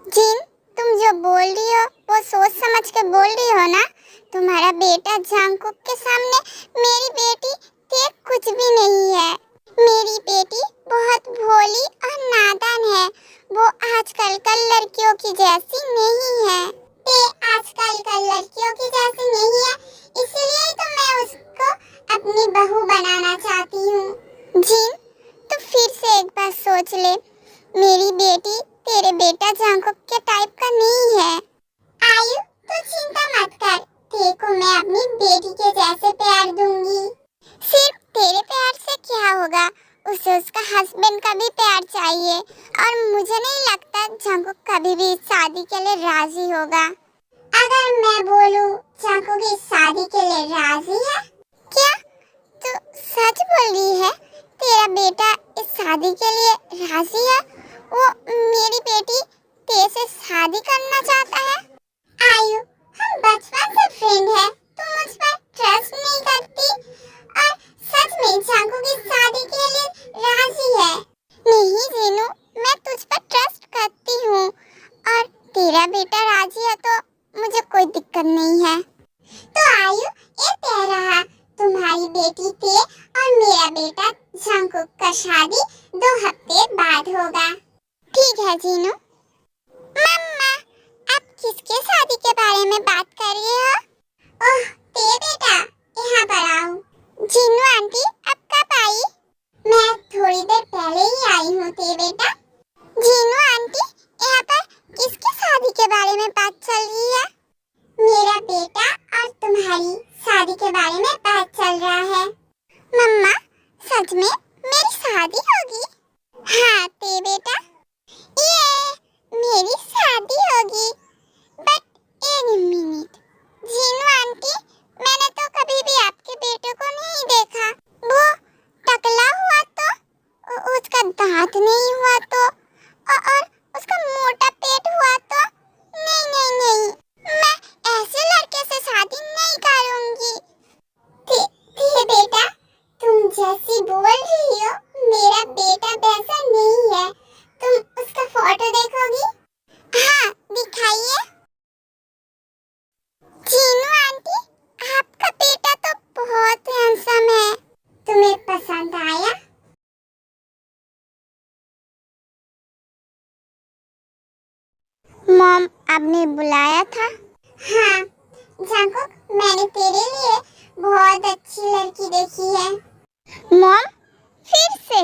जिन, तुम जो बोल रही हो वो सोच समझ के बोल रही हो ना। तुम्हारा बेटा जंगकुक के सामने मेरी बेटी देख कुछ भी नहीं है। मेरी बेटी बहुत भोली और नादान है। वो आजकल का लड़कियों की जैसी नहीं है। ये आजकल का लड़कियों की जैसी नहीं है, इसलिए तो मैं उसको अपनी बहू बनाना चाहती हूँ। जिन, तो फिर से एक बार सोच ले। मेरी बेटी तेरे बेटा जंगकुक के टाइप का नहीं है। आयु, तू चिंता मत कर, देखो मैं अपनी बेटी के जैसे प्यार दूंगी। सिर्फ तेरे प्यार से क्या होगा, उसे उसका हस्बैंड का भी प्यार चाहिए। और मुझे नहीं लगता जंगकुक कभी भी इस शादी के लिए राजी होगा। अगर मैं बोलूं जंगकुक इस शादी के लिए राजी है? क्या तू सच बोल रही है? तेरा बेटा इस शादी के लिए राजी है? वो मेरी बेटी तेरे से शादी करना चाहता है? आयु, हम बचपन से फ्रेंड हैं, तू मुझ पर ट्रस्ट नहीं करती? और सच में जंगकुक इस शादी के लिए राजी है? नहीं जीनू, मैं तुझ पर ट्रस्ट करती हूँ और तेरा बेटा राजी है तो मुझे कोई दिक्कत नहीं है। तो आयु, ये तय रहा, तुम्हारी बेटी ते और मेरा बेटा जंगकुक का शादी 2 हफ्ते बाद होगा। ठीक है जीनू। मम्मा, आप किसके शादी के बारे में बात कर रही हो? ओह, ते बेटा, यहाँ पर आओ। जीनू आंटी, आप कब आई? मैं थोड़ी देर पहले ही आई हूँ ते बेटा। जीनू आंटी, यहाँ पर किसकी शादी के बारे में बात चल रही है? मेरा बेटा और तुम्हारी शादी के बारे में बात चल रहा है। मम्मा, सच में मेरी शादी होगी? हाँ ते बेटा, ये मेरी शादी होगी। बट एक मिनट, जीनू आंटी, मैंने तो कभी भी आपके बेटे को नहीं देखा। वो टकला हुआ तो, उसका दांत नहीं हुआ तो, और उसका मोटा पेट हुआ तो? नहीं नहीं नहीं, मैं ऐसे लड़के से शादी नहीं करूंगी। ते बेटा, तुम जैसी बोल रही हो, मेरा बेटा वैसा नहीं है। तुम उसका फोटो देखोगी? हाँ, दिखाइए। जीनू आंटी, आपका बेटा तो बहुत हैंडसम है। तुम्हें पसंद आया? मॉम, आपने बुलाया था? हाँ जंगकुक, मैंने तेरे लिए बहुत अच्छी लड़की देखी है। मॉम, फिर से?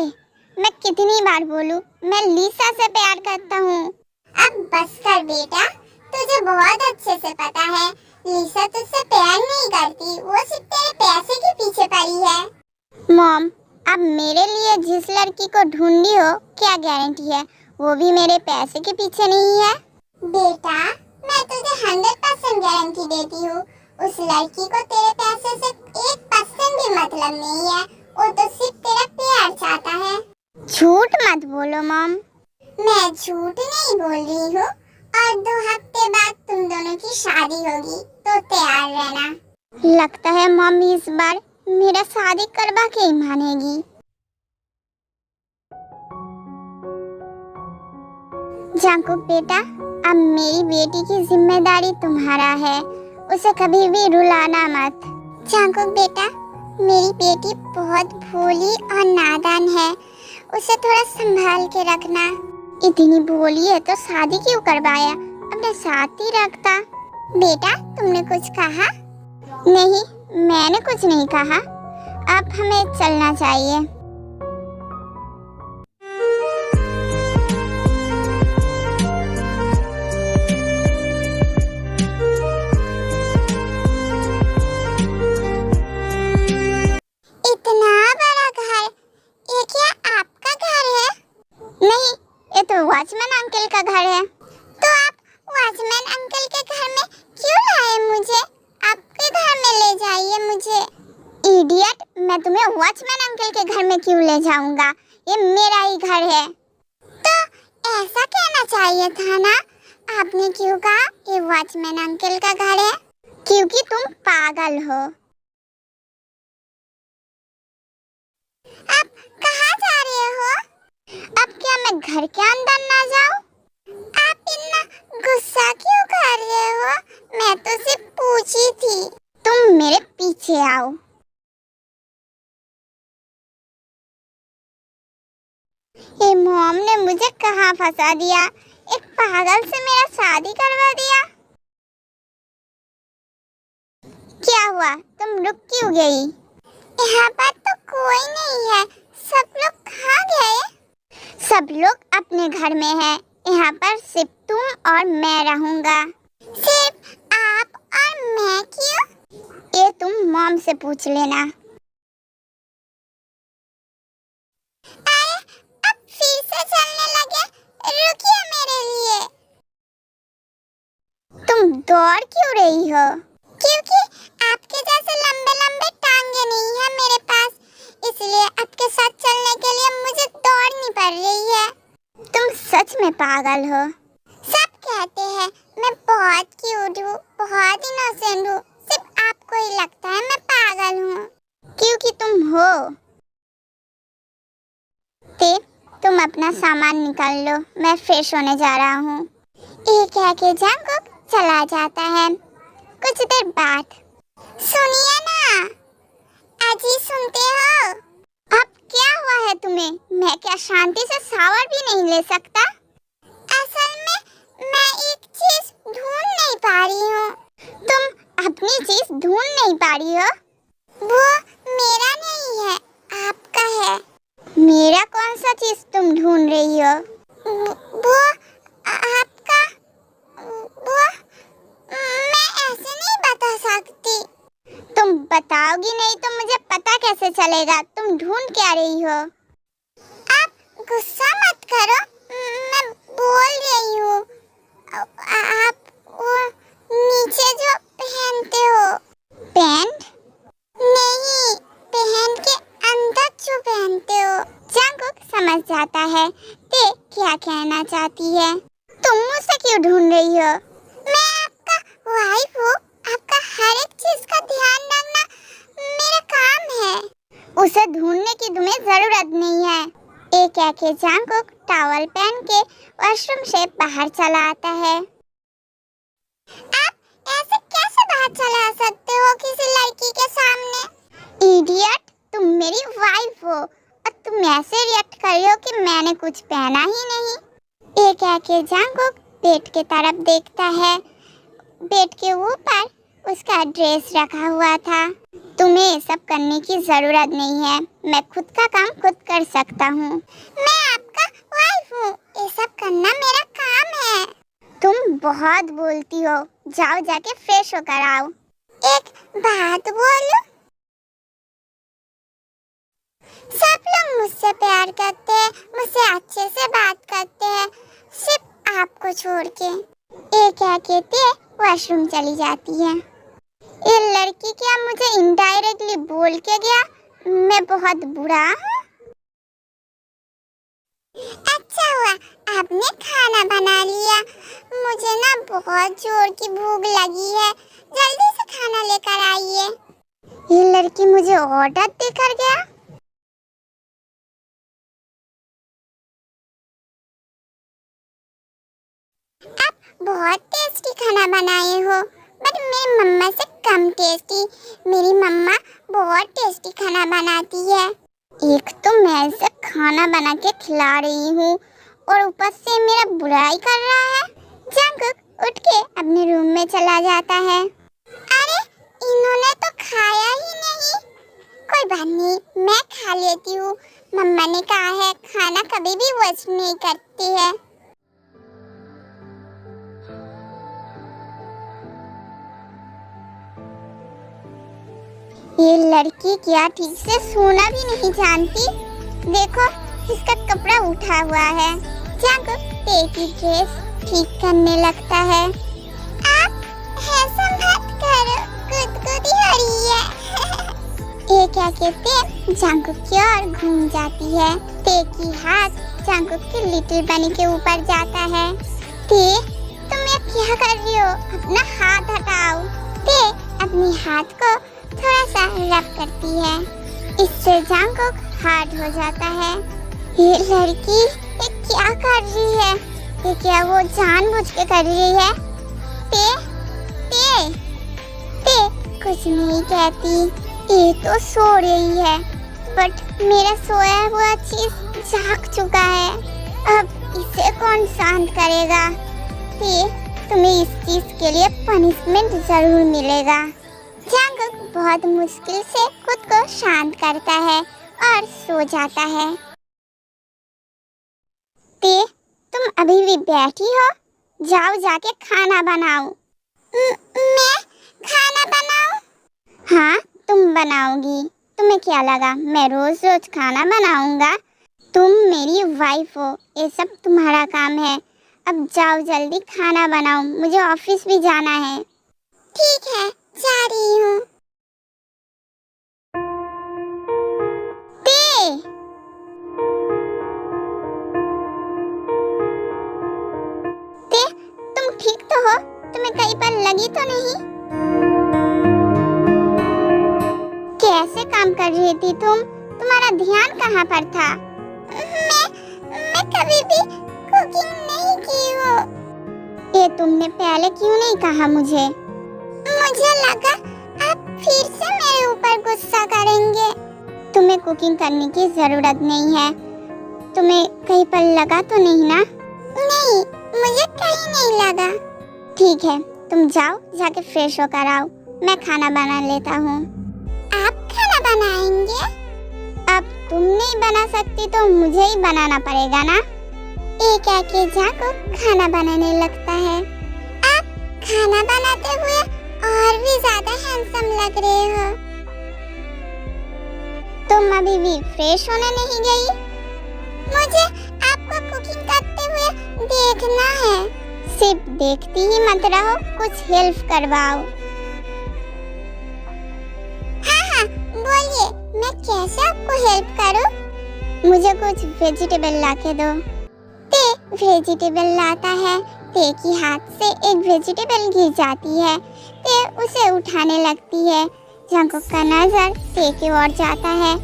मैं कितनी बार बोलूं, मैं लिसा से प्यार करता हूँ। अब बस कर बेटा, तुझे बहुत अच्छे से पता है लिसा तुझसे प्यार नहीं करती, वो सिर्फ तेरे पैसे के पीछे पड़ी है। मॉम, अब मेरे लिए जिस लड़की को ढूंढी हो, क्या गारंटी है वो भी मेरे पैसे के पीछे नहीं है? बेटा, मैं तुझे 100% गारंटी देती हूँ, उस लड़की को तेरे पैसे से 1% भी मतलब नहीं है। वो तो सिर्फ तेरा प्यार चाहता है। झूठ मत बोलो मॉम। मैं झूठ नहीं बोल रही हूँ। और 2 हफ्ते बाद तुम दोनों की शादी होगी, तो तैयार रहना। लगता है मम्मी इस बार मेरा शादी करवा के ही मानेगी। जंगकुक बेटा, अब मेरी बेटी की जिम्मेदारी तुम्हारा है, उसे कभी भी रुलाना मत। जंगकुक बेटा, मेरी बेटी बहुत भोली और नादान है, उसे थोड़ा संभाल के रखना। इतनी भोली है तो शादी क्यों करवाया, अपने साथ ही रखता। बेटा, तुमने कुछ कहा? नहीं, मैंने कुछ नहीं कहा। अब हमें चलना चाहिए। इतना बड़ा घर, ये क्या आपका घर है? नहीं, ये तो वॉचमैन अंकल का घर है। तो आप वॉचमैन अंकल के घर में क्यों लाए मुझे? आपके घर में ले जाइए मुझे। इडियट, मैं तुम्हें वॉचमैन अंकल के घर में क्यों ले जाऊंगा? ये मेरा ही घर है। तो ऐसा कहना चाहिए था ना, आपने क्यों कहा ये वॉचमैन अंकल का घर है? क्योंकि तुम पागल हो। आप कहाँ जा रहे हो? अब क्या मैं घर के अंदर ना जाऊं? आप इतना गुस्सा क्यों कर रहे हो? मैं तो सिर्फ पूछी थी। तुम मेरे पीछे आओ। ये मॉम ने मुझे कहाँ फंसा दिया? एक पागल से मेरा शादी करवा दिया। क्या हुआ? तुम रुक क्यों गई? यहाँ पर तो कोई नहीं है। सब लोग कहाँ गए? सब लोग अपने घर में हैं। यहाँ पर सिर्फ तुम और मैं रहूंगा। सिर्फ आप और मैं क्यों? ये तुम मॉम से पूछ लेना। अरे अब फिर से चलने लगे? रुकिए मेरे लिए। तुम दौड़ क्यों रही हो? क्योंकि आपके जैसे लंबे लंबे टांगे नहीं है मेरे पास, इसलिए आपके साथ चलने के लिए मुझे दौड़नी पड़ रही है। तुम सच में पागल हो। सब कहते हैं मैं बहुत क्यूट हूँ, बहुत इनोसेंट हूँ। सिर्फ आपको ही लगता है मैं पागल हूँ, क्योंकि तुम हो। तुम अपना सामान निकाल लो, मैं फ्रेश होने जा रहा हूँ। ये कह के जंगकुक चला जाता है। कुछ देर बाद, सुनिए ना, अजी सुनते हो? अब क्या हुआ है तुम्हें? मैं क्या शांति से शावर भी नहीं ले सकता? असल में मैं एक चीज ढूंढ नहीं पा रही हूँ। तुम अपनी चीज ढूंढ नहीं पा रही हो? वो मेरा नहीं है, आपका है। मेरा कौन सा चीज तुम ढूंढ रही हो? वो आपका। वो मैं ऐसे नहीं बता सकती। तुम बताओगी नहीं तो मुझे पता कैसे चलेगा तुम ढूंढ क्या रही हो? आप गुस्सा मत करो, मैं बोल रही हूँ। आप वो नीचे जो पहनते हो। पैंट? नहीं, पैंट के अंदर जो पहनते हो। जंगकुक समझ जाता है ते क्या कहना चाहती है। तुम मुझसे क्यों ढूंढ रही हो? मैं आपका वाइफ हूँ। आपका हर एक चीज का ध्यान रखना मेरा काम है। उसे ढूंढने की तुम्हें जरूरत नहीं है। एक कह के जंगकुक टॉवल पहन के वॉशरूम से बाहर चला आता है। आप ऐसे कैसे बाहर चला सकते हो किसी लड़की के सामने? इडियट, तुम मेरी वाइफ हो और तुम ऐसे रिएक्ट कर रही हो कि मैंने कुछ पहना ही नहीं। एक कह के जंगकुक बेड के तरफ देखता है। बेड के ऊपर उसका ड्रेस रखा हुआ था। तुम्हें ये सब करने की जरूरत नहीं है, मैं खुद का काम खुद कर सकता हूँ। मैं आपका वाइफ हूँ, ये सब करना मेरा काम है। तुम बहुत बोलती हो, जाओ जाके फ्रेश होकर आओ। एक बात बोलूं? सब लोग मुझसे प्यार करते हैं, मुझसे अच्छे से बात करते हैं, सिर्फ आपको छोड़ के। ये क्या कहते वॉशरूम चली जाती है। ये लड़की क्या मुझे इनडायरेक्टली बोल के गया मैं बहुत बुरा हूँ? अच्छा हुआ आपने खाना बना लिया। मुझे ना बहुत जोर की भूख लगी है, जल्दी से खाना लेकर आइए। ये लड़की मुझे ऑर्डर देकर गया। आप बहुत टेस्टी खाना बनाए हो, बट मेरी मम्मा से कम टेस्टी। मेरी मम्मा बहुत टेस्टी खाना बनाती है। एक तो मैं इसे खाना बना के खिला रही हूँ और ऊपर से मेरा बुराई कर रहा है। जंगकुक उठ के अपने रूम में चला जाता है। अरे इन्होंने तो खाया ही नहीं। कोई बात नहीं, मैं खा लेती हूँ। मम्मा ने कहा है खाना कभी भी वेस्ट नहीं करती है। ये लड़की क्या ठीक से सोना भी नहीं जानती। देखो इसका कपड़ा उठा हुआ है। जंगकुक ते की ड्रेस ठीक करने लगता है। आप ऐसा मत करो, गुदगुदी हो रही है। ये क्या कहते जंगकुक की ओर घूम जाती है। ते की हाथ जंगकुक की लिटिल बनी के ऊपर जाता है। ते तुम ये क्या कर रही हो? अपना हाथ हटाओ। ते अपनी हाथ को थोड़ा सा रब करती है, इससे जंगकुक हार्ड हो जाता है। ये लड़की ये क्या कर रही है? ये क्या वो जानबूझ के कर रही है? ते ते ते कुछ नहीं कहती, ये तो सो रही है, बट मेरा सोया हुआ चीज जाग चुका है। अब इसे कौन शांत करेगा? ते तुम्हें इस चीज के लिए पनिशमेंट जरूर मिलेगा। जंगकुक बहुत मुश्किल से खुद को शांत करता है और सो जाता है। ते तुम अभी भी बैठी हो? जाओ जाके खाना बनाओ। मैं खाना बनाऊं? हाँ तुम बनाओगी। तुम्हें क्या लगा मैं रोज रोज खाना बनाऊंगा? तुम मेरी वाइफ हो, ये सब तुम्हारा काम है। अब जाओ जल्दी खाना बनाओ, मुझे ऑफिस भी जाना है। ठीक है, जा रही हूँ। ते, तुम ठीक तो हो? तुम्हें कहीं पर लगी तो नहीं? कैसे काम कर रही थी तुम? तुम्हारा ध्यान कहाँ पर था? मैं कभी भी कुकिंग नहीं की हूँ। ये तुमने पहले क्यों नहीं कहा मुझे? मुझे लगा आप फिर से मेरे ऊपर गुस्सा करेंगे। तुम्हें कुकिंग करने की जरूरत नहीं है। तुम्हें कहीं पर लगा तो नहीं ना? नहीं, मुझे कहीं नहीं लगा। ठीक है, तुम जाओ जाके फ्रेश होकर आओ, मैं खाना बना लेता हूँ। आप खाना बनाएंगे? अब तुम नहीं बना सकती तो मुझे ही बनाना पड़ेगा ना। एक आके जाको खाना बनाने लगता है। आप खाना बनाते हुए और भी ज्यादा हैंडसम लग रहे हो। तुम अभी भी फ्रेश होने नहीं गई? मुझे आपको कुकिंग करते हुए देखना है। सिर्फ देखती ही मत रहो, कुछ हेल्प करवाओ। हाँ, बोलिए, मैं कैसे आपको हेल्प करूं? मुझे कुछ वेजिटेबल लाके दो। ते वेजिटेबल लाता है। ते की हाथ से एक वेजिटेबल गिर जाती है। ते उसे उठाने लगती है। जंगकुक का नजर ते की ओर जाता है।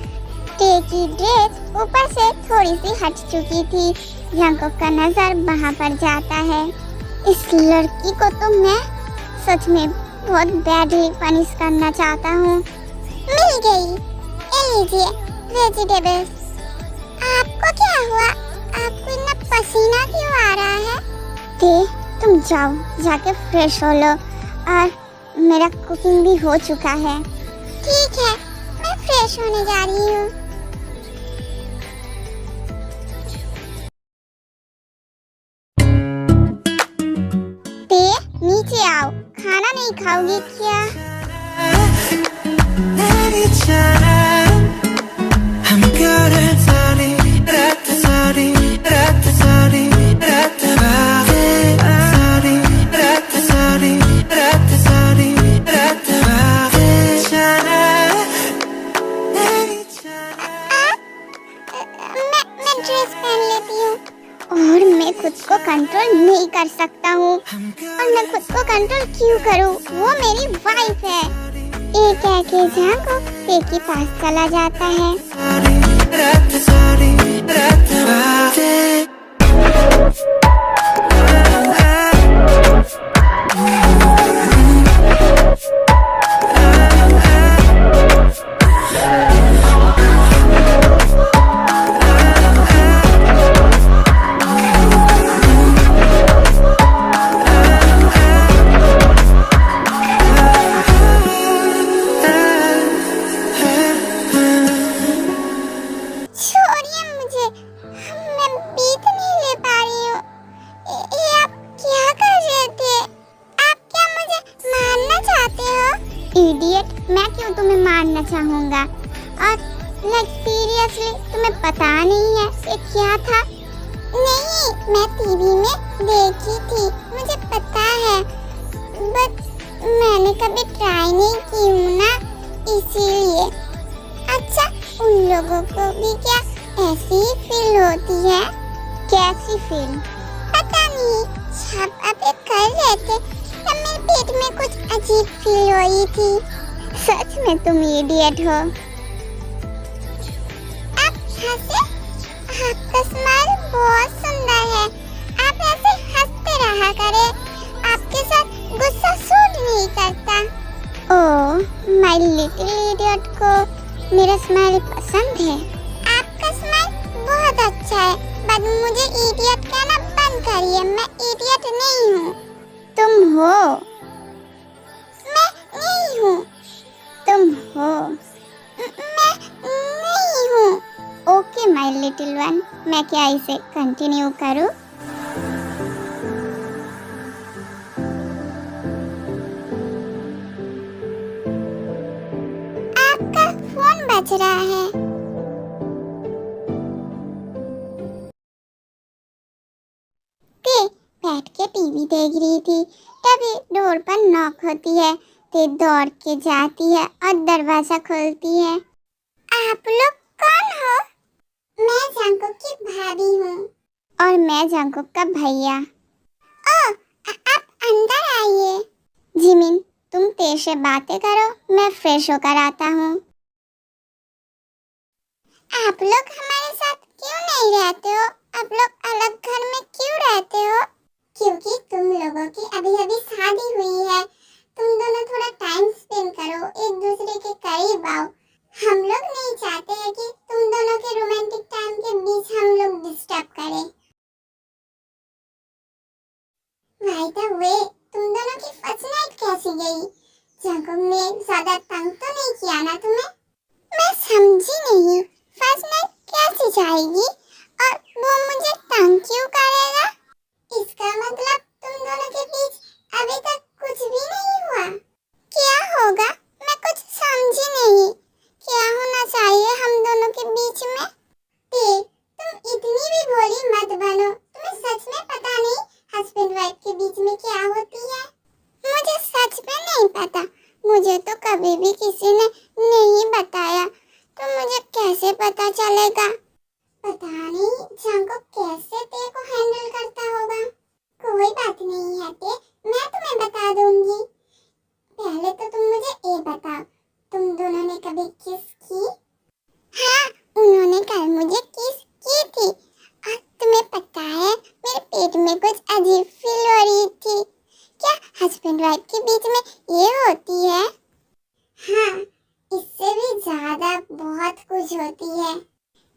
ते की ड्रेस ऊपर से थोड़ी सी हट चुकी थी। जंगकुक का नजर वहाँ पर जाता है। इस लड़की को तो मैं सच में बहुत बैडली पनिश करना चाहता हूँ। मिल गई, ये लीजिए वेजिटेबल्स। आपको क्या हुआ? आपको इतना पसीना क्यों आ रहा है? ते तुम जाओ जाके फ्रेश हो लो, और मेरा कुकिंग भी हो चुका है। ठीक है, मैं फ्रेश होने जा रही हूँ। ते नीचे आओ, खाना नहीं खाओगी क्या? खुद को कंट्रोल नहीं कर सकता हूँ, और मैं खुद को कंट्रोल क्यों करूँ? वो मेरी वाइफ है। एक कह के जंगकुक ते के पास चला जाता है। इडियट, मैं क्यों तुम्हें मारना चाहूँगा? और लाइक सीरियसली तुम्हें पता नहीं है ये क्या था? नहीं, मैं टीवी में देखी थी, मुझे पता है, बट मैंने कभी ट्राई नहीं की हूँ ना, इसीलिए। अच्छा, उन लोगों को भी क्या ऐसी ही फील होती है? कैसी फील? पता नहीं, जब आप कर रहे थे तब मेरे पेट में कुछ अजीब फील हो रही थी। सच में तुम इडियट हो। आप हंसे? आपका स्माइल बहुत सुंदर है। आप ऐसे रहा करे, आपके साथ गुस्सा सूट नहीं करता। ओह माय लिटिल इडियट को मेरा स्माइल पसंद है। आपका स्माइल बहुत अच्छा है, बट मुझे इडियट कहना बंद करिए, मैं इडियट नहीं हूँ। तुम हो। मैं नहीं हूँ। तुम हो। मैं नहीं हूँ। ओके माय लिटिल वन, मैं क्या इसे कंटिन्यू करूँ? आपका फोन बज रहा है। ते बैठ के टीवी देख रही थी, तभी डोर पर नॉक होती है। ते दौड़ के जाती है और दरवाजा खोलती है। आप लोग कौन हो? मैं जंकुक की भाभी हूँ। और मैं जंकुक का भैया। ओह, आप अंदर आइए। जिमिन, तुम तेज से बातें करो, मैं फ्रेश होकर आता हूँ। आप लोग हमारे साथ क्यों नहीं रहते हो? आप लोग अलग घर में क्यों रहते हो? क्योंकि तुम लोगों की अभी अभी शादी हुई है। तुम दोनों थोड़ा टाइम स्पेंड करो, एक दूसरे के करीब आओ। हम लोग नहीं चाहते हैं कि तुम दोनों के रोमांटिक टाइम के बीच हम लोग डिस्टर्ब करें। बाय द वे, तुम दोनों की फर्स्ट नाइट कैसी गई? जंकुक ने ज्यादा तंग तो नहीं किया ना तुम्हें? मैं समझी नहीं, फर्स्ट नाइट कैसे जाएगी और वो मुझे तंग क्यों करेगा? इसका मतलब तुम दोनों के बीच अभी तक कुछ भी नहीं हुआ? क्या होगा? मैं कुछ समझी नहीं। क्या होना चाहिए हम दोनों के बीच में? तुम इतनी भी भोली मत बनो। तुम्हें सच में पता नहीं हस्बैंड वाइफ के बीच में क्या होती है? मुझे सच में नहीं पता। मुझे तो कभी भी किसी ने नहीं बताया, तो मुझे कैसे पता चलेगा? पता नहीं जंकुक कैसे ते को हैंडल करता होगा। कोई बात नहीं है ते, मैं तुम्हें बता दूंगी। पहले तो तुम मुझे ये बताओ, तुम दोनों ने कभी किस की? हाँ, उन्होंने कल मुझे किस की थी। और तुम्हें पता है मेरे पेट में कुछ अजीब फील हो रही थी। क्या हस्बैंड वाइफ के बीच में ये होती है? हाँ, इससे भी ज्यादा बहुत कुछ होती है।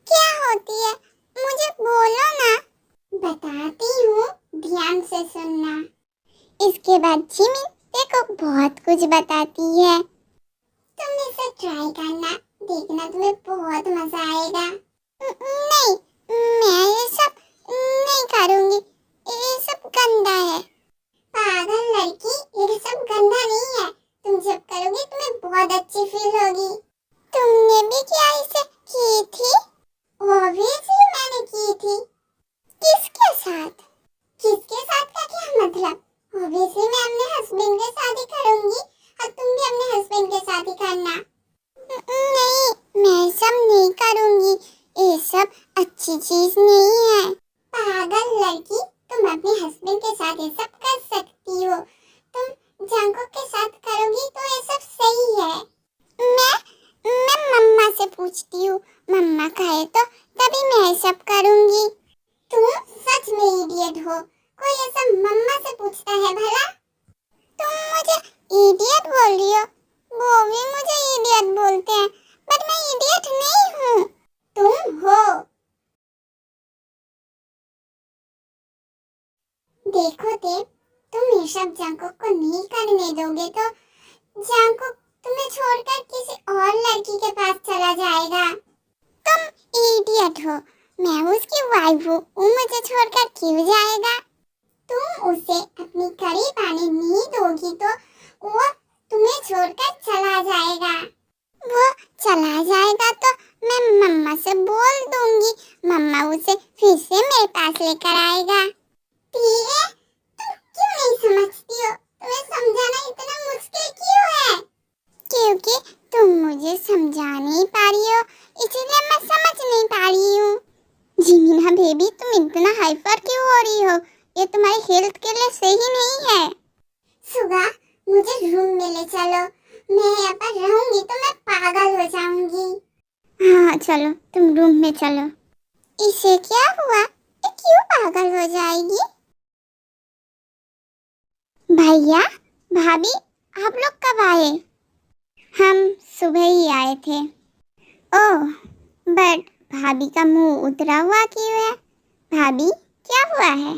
क्या होती है? मुझे बोलो ना। बताती हूँ, ध्यान से सुनना। इसके बाद जिमिन देखो बहुत कुछ बताती है। तुम इसे ट्राई करना, देखना तुम्हें बहुत मजा आएगा। नहीं, मैं ये सब नहीं करूँगी, ये सब गंदा है। पागल लड़की, ये सब गंदा नहीं है। तुम जब करोगी तुम्हें बहुत अच्छी फील होगी। तुमने भी क्या इसे की थी? ऑब्वियसली मैंने की थी। किसके साथ? किसके साथ का क्या मतलब? ऑब्वियसली मैं अपने हस्बैंड के साथ ही करूंगी और तुम भी अपने हस्बैंड के साथ ही करना। नहीं, मैं सब नहीं करूंगी, ये सब अच्छी चीज नहीं है। पागल लड़की, तुम अपने हस्बैंड के साथ ये सब कर सकती हो। तुम जंकुक के साथ करोगी तो ये सब सही है। मैं मम्मा से पूछती हूँ, मम्मा कहे तो तभी मैं सब करूंगी। तुम सच में इडियट हो। कोई ऐसा मम्मा से पूछता है भला? तुम मुझे इडियट बोल रही हो? वो भी मुझे इडियट बोलते हैं, बट मैं इडियट नहीं हूँ। तुम हो। देखो देव, तुम ये सब जंकुक को नहीं करने दोगे तो जंकुक तुम्हें छोड़कर किसी और लड़की के पास चला जाएगा। तुम इडियट हो। मैं उसकी वाइफ हूँ, वो मुझे छोड़कर क्यों जाएगा? तुम उसे अपनी करीब आने नहीं दोगी तो वो तुम्हें छोड़कर चला जाएगा। वो चला जाएगा तो मैं मम्मा से बोल दूंगी, मम्मा उसे फिर से मेरे पास लेकर आएगा। प्रिय, तुम क्यों नहीं समझती हो? तुम्हें समझाना इतना मुश्किल क्यों है? क्योंकि तुम मुझे समझा नहीं पा रही हो, इसलिए मैं समझ नहीं पा रही हूँ। जिमिना बेबी, तुम इतना हाइपर क्यों हो रही हो? ये तुम्हारी हेल्थ के लिए सही नहीं है। सुगा, मुझे रूम में ले चलो। मैं यहाँ पर रहूंगी तो मैं पागल हो जाऊंगी। हाँ चलो, तुम रूम में चलो। इसे क्या हुआ? ये क्यों पागल हो जाएगी? भाभी, आप लोग कब आए? हम सुबह ही आए थे। ओह, बट भाभी का मुंह उतरा हुआ क्यों है? भाभी, क्या हुआ है?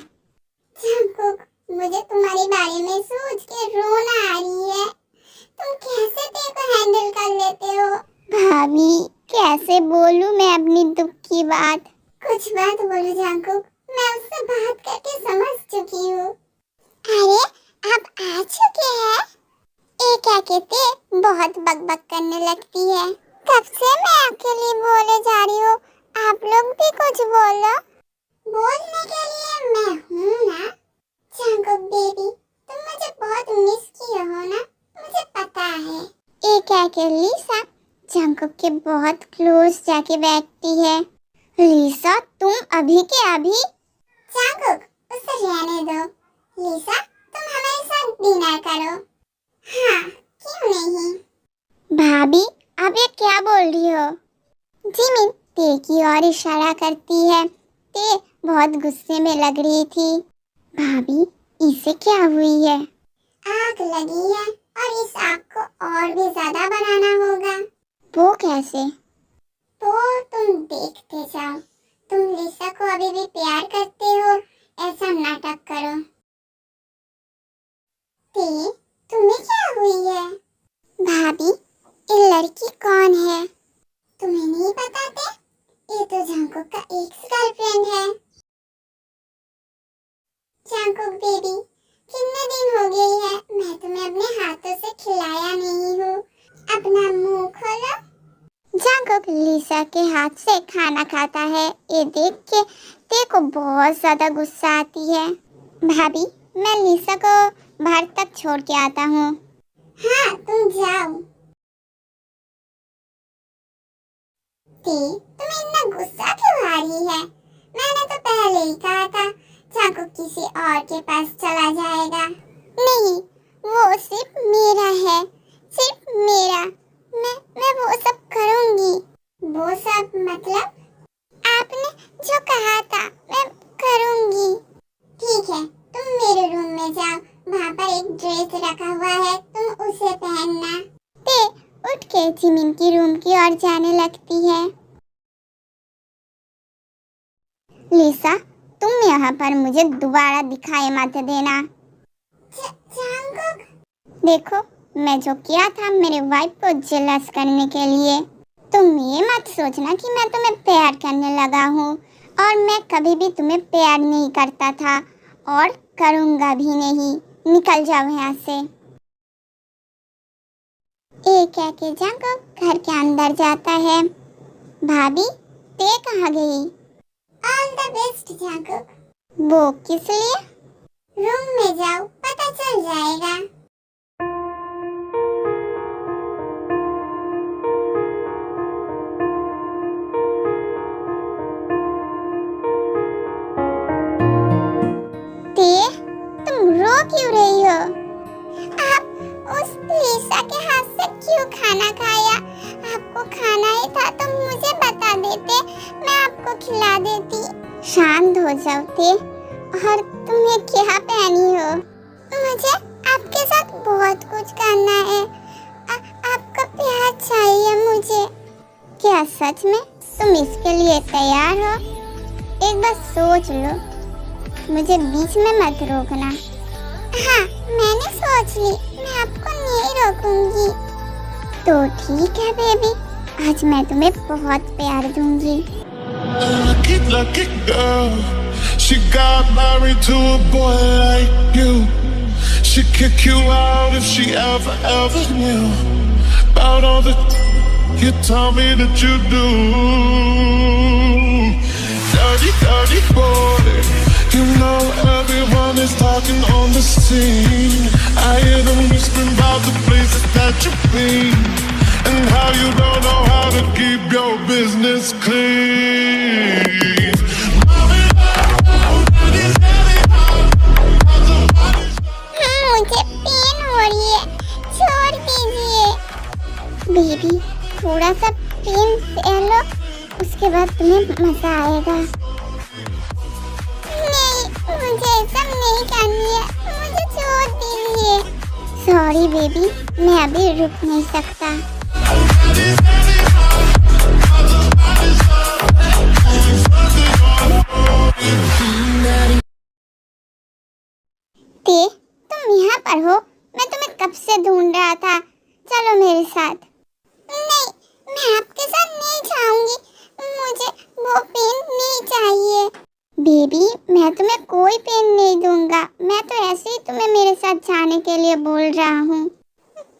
जंकुक, मुझे तुम्हारे बारे में सोच के रोना आ रही है। तुम कैसे तेरे को हैंडल कर लेते हो? भाभी, कैसे बोलूं मैं अपनी दुख की बात? कुछ बात बोलो जंकुक, मैं उससे बात करके समझ चुकी हूँ। अरे, आप आ चुके हैं? ये क्या कहते, बहुत बकबक करने लगती है। कब से मैं अकेली बोले जा रही हूँ, आप लोग भी कुछ बोलो। बोलने के लिए मैं हूँ ना। जंकुक बेबी, तुम मुझे बहुत मिस किए हो ना, मुझे पता है। ये क्या कह लिसा, जंकुक के बहुत क्लोज जाके बैठती है। लिसा, तुम अभी के अभी? जंकुक, उसे रहने दो। लिसा, तुम हमारे साथ डिनर करो। हाँ, क्यों नहीं? भाभी, आप ये क्या बोल रही हो? जिमिन ते की ओर इशारा करती है। ते बहुत गुस्से में लग रही थी। भाभी, इसे क्या हुई है? आग लगी है और इस आग को और भी ज्यादा बनाना होगा। वो कैसे? तो तुम देखते जाओ। तुम लिसा को अभी भी प्यार करते हो, ऐसा नाटक करो। ते, तुम्हें क्या हुई है? भाभी, ये लड़की कौन है? तुम्हें नहीं बताते? ये तो जंकुक का एक्स गर्लफ्रेंड है। जंकुक बेबी, कितने दिन हो गए हैं मैं तुम्हें अपने हाथों से खिलाया नहीं हूँ। अपना मुंह खोलो। जंकुक लिसा के हाथ से खाना खाता है। ये देख के ते को बहुत ज्यादा गुस्सा आती है। भाभी, मैं लिसा को बाहर तक छोड़ के आता हूँ। हाँ, तुम जाओ। ते, तुम्हें इतना गुस्सा क्यों आ रही है? मैंने तो पहले ही कहा था जंकुक किसी और के पास चला जाएगा। नहीं, वो सिर्फ मेरा है, सिर्फ मेरा। मैं वो सब करूंगी। वो सब मतलब? आपने जो कहा था मैं करूंगी। ठीक है, तुम मेरे रूम में जाओ, वहाँ पर एक ड्रेस रखा हुआ है, तुम उसे पहनना। ते उठ के जिमिन की रूम की ओर जाने लगती है। लिसा, तुम यहाँ पर मुझे दोबारा दिखाई मत देना। देखो, मैं जो किया था मेरे वाइफ को जेलस करने के लिए। तुम ये मत सोचना कि मैं तुम्हें प्यार करने लगा हूँ, और मैं कभी भी तुम्हें प्यार नहीं करता था और करूँगा भी नहीं। निकल जाओ यहाँ से। एक कह के जंकुक घर के अंदर जाता है। भाभी, ते कहाँ गई? All the best Jungkook. वो किस लिए? रूम में जाओ, पता चल जाएगा। ते, तुम रो क्यों रही हो? आप उस लिसा के हाथ से क्यों खाना खाया? आपको खाना ही था तो मुझे बता देते, मैं आपको खिला देती। शांत हो जाओ ते, और तुम ये क्या पहनी हो? मुझे आपके साथ बहुत कुछ करना है। आपका प्यार चाहिए मुझे। क्या सच में तुम इसके लिए तैयार हो? एक बार सोच लो, मुझे बीच में मत रोकना। हाँ, मैंने सोच ली, मैं आपको नहीं रोकूंगी। तो ठीक है बेबी, आज मैं तुम्हें बहुत प्यार दूंगी। Lucky girl, she got married to a boy like you. She'd kick you out if she ever knew about all the you tell me that you do. Dirty boy, you know everyone is talking on the scene. I hear them whispering about the places that you've been and how you don't know how to keep your business clean. मुझे pen हो रही है, छोड़ दीजिए। Baby, थोड़ा सा pen सह लो, उसके बाद तुम्हें मजा आएगा। नहीं, मुझे सब नहीं करनी है, मुझे छोड़ दीजिए। सॉरी बेबी, मैं अभी रुक नहीं सकता। ते, तुम यहाँ पर हो? मैं तुम्हें कब से ढूंढ रहा था। चलो मेरे साथ। नहीं, मैं आपके साथ नहीं जाऊंगी। मुझे वो पेन नहीं चाहिए। बेबी, मैं तुम्हें कोई पेन नहीं दूंगा। मैं तो ऐसे ही तुम्हें मेरे साथ जाने के लिए बोल रहा हूँ।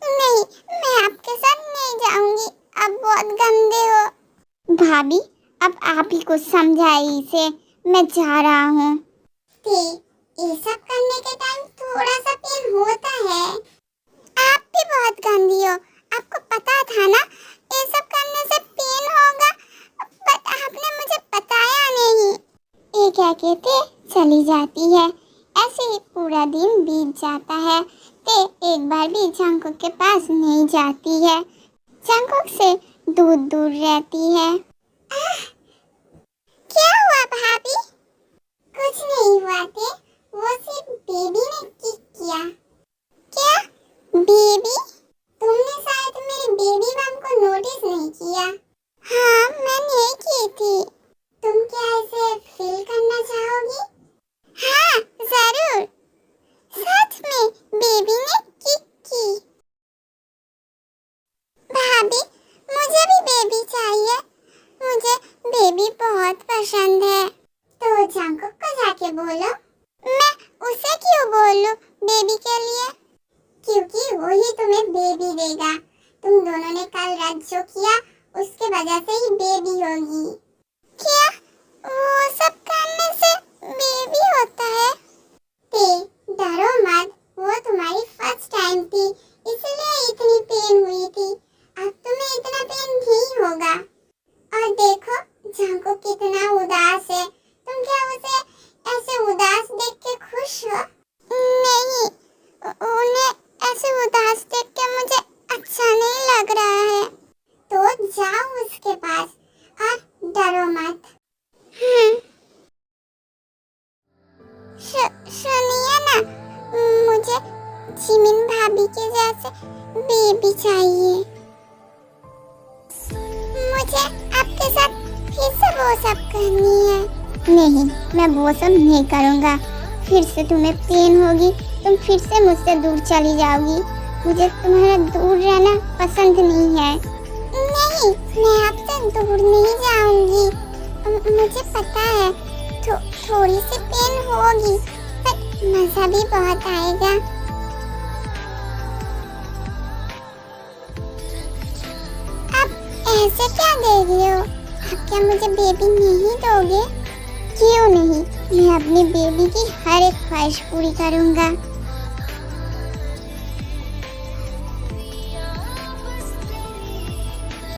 नहीं, मैं आपके साथ नहीं जाऊंगी। आप बहुत गंदे हो। भाभी, अब आप ही कुछ समझाइए इसे। मैं जा रहा हूँ। ये सब करने के टाइम थोड़ा सा पेन होता है। आप भी बहुत गंदी हो। आपको पता था ना ये सब करने से पेन होगा, बट आपने मुझे बताया नहीं। ये क्या कहते चली जाती है। ऐसे ही पूरा दिन बीत जाता है। ते एक बार भी जंकुक के पास नहीं जाती है। जंकुक से दूर दूर रहती है। क्या हुआ भाभी? कुछ नहीं हुआ थे, वो सिर्फ बेबी ने किक किया। क्या बेबी? तुमने शायद मेरे बेबी बम को नोटिस नहीं किया। हाँ, मैं नहीं की थी। तुम क्या इसे फील करना चाहोगी? हाँ, जरूर। सच में बेबी ने किक की। भाभी, मुझे भी बेबी चाहिए। मुझे बेबी बहुत पसंद है। तो जंकुक को जाके बोलो। मैं उसे क्यों बोलूं बेबी के लिए? क्योंकि वो ही तुम्हें बेबी देगा। तुम दोनों ने कल रात जो किया उसके वजह से ही बेबी होगी। क्या वो सब करने से बेबी होता है? डरो मत, वो तुम्हारी फर्स्ट टाइम थी, इसलिए इतनी पेन हुई थी। अब तुम्हें इतना पेन नहीं होगा। और देखो जंकुक कितना उदास है। तुम क्या उसे ऐसे उदास देख के खुश हो? नहीं, उन्हें ऐसे उदास देख के मुझे अच्छा नहीं लग रहा है। तो जाओ उसके पास और डरो मत। सुनिए ना, मुझे जिमिन भाभी के जैसे बेबी चाहिए। मुझे आपके साथ फिर से वो सब करनी है। नहीं, मैं वो सब नहीं करूँगा। फिर से तुम्हें पेन होगी, तुम फिर से मुझसे दूर चली जाओगी। मुझे तुम्हारा दूर रहना पसंद नहीं है। नहीं, मैं आपसे दूर नहीं जाऊंगी। मुझे पता है थोड़ी सी पेन होगी, पर मजा भी बहुत आएगा। आप ऐसे क्या दे रहे हो? आप क्या मुझे बेबी नहीं दोगे? क्यों नहीं, मैं अपनी बेबी की हर एक ख्वाहिश पूरी करूंगा।